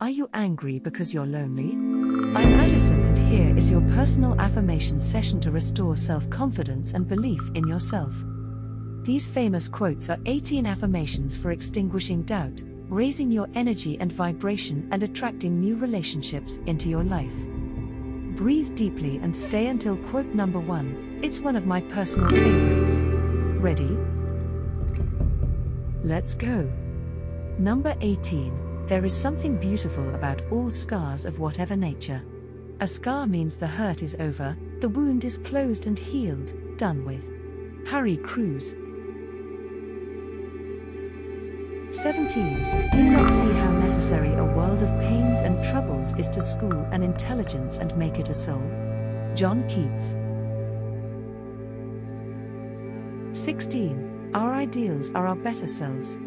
Are you angry because you're lonely? I'm Addison, and here is your personal affirmation session to restore self-confidence and belief in yourself. These famous quotes are 18 affirmations for extinguishing doubt, raising your energy and vibration, and attracting new relationships into your life. Breathe deeply and stay until quote number 1. It's one of my personal favorites. Ready? Let's go. Number 18. There is something beautiful about all scars of whatever nature. A scar means the hurt is over, the wound is closed and healed, done with. Harry Crews. 17. Do you not see how necessary a world of pains and troubles is to school an intelligence and make it a soul? John Keats. 16. Our ideals are our better selves.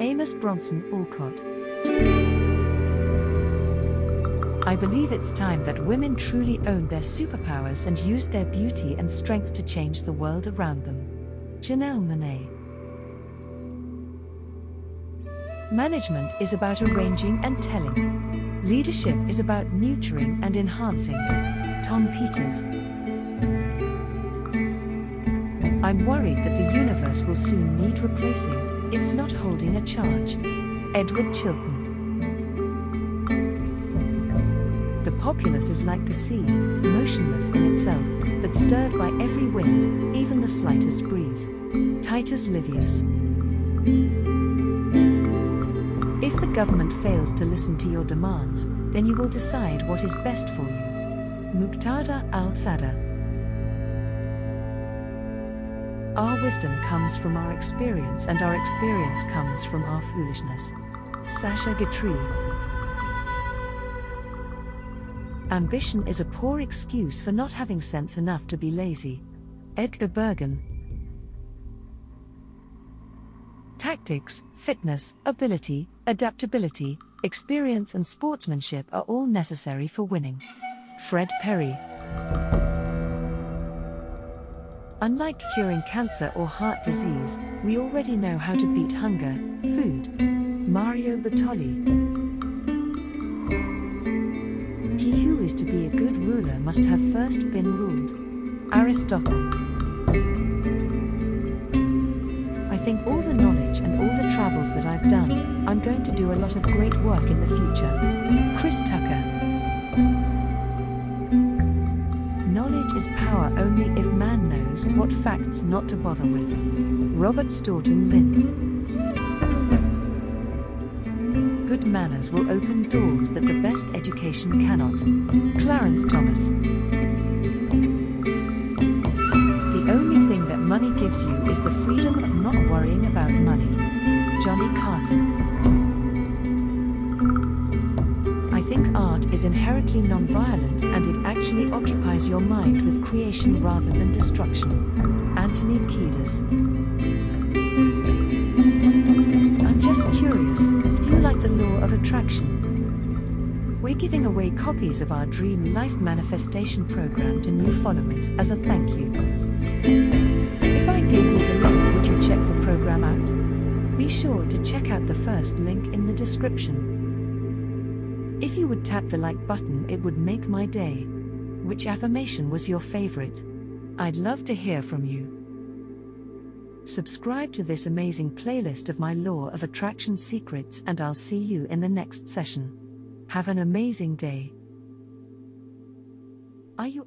Amos Bronson Alcott. I believe it's time that women truly owned their superpowers and used their beauty and strength to change the world around them. Janelle Monáe. Management is about arranging and telling. Leadership is about nurturing and enhancing. Tom Peters. I'm worried that the universe will soon need replacing. It's not holding a charge. Edward Chilton. The populace is like the sea, motionless in itself, but stirred by every wind, even the slightest breeze. Titus Livius. If the government fails to listen to your demands, then you will decide what is best for you. Muqtada al-Sadr. Our wisdom comes from our experience, and our experience comes from our foolishness. Sasha Guitry. Ambition is a poor excuse for not having sense enough to be lazy. Edgar Bergen. Tactics, fitness, ability, adaptability, experience and sportsmanship are all necessary for winning. Fred Perry. Unlike curing cancer or heart disease, we already know how to beat hunger, food. Mario Batoli. He who is to be a good ruler must have first been ruled. Aristotle. I think all the knowledge and all the travels that I've done, I'm going to do a lot of great work in the future. Chris Tucker. Knowledge is power only if man knows what facts not to bother with. Robert Staunton Lind. Good manners will open doors that the best education cannot. Clarence Thomas. The only thing that money gives you is the freedom of not worrying about money. Johnny Carson. I think art is inherently non-violent, and it actually occupies your mind with creation rather than destruction. Anthony Kiedis. I'm just curious, do you like the law of attraction? We're giving away copies of our Dream Life Manifestation program to new followers as a thank you. If I gave you the link, would you check the program out? Be sure to check out the first link in the description. If you would tap the like button, it would make my day. Which affirmation was your favorite? I'd love to hear from you. Subscribe to this amazing playlist of my Law of Attraction secrets, and I'll see you in the next session. Have an amazing day. Are you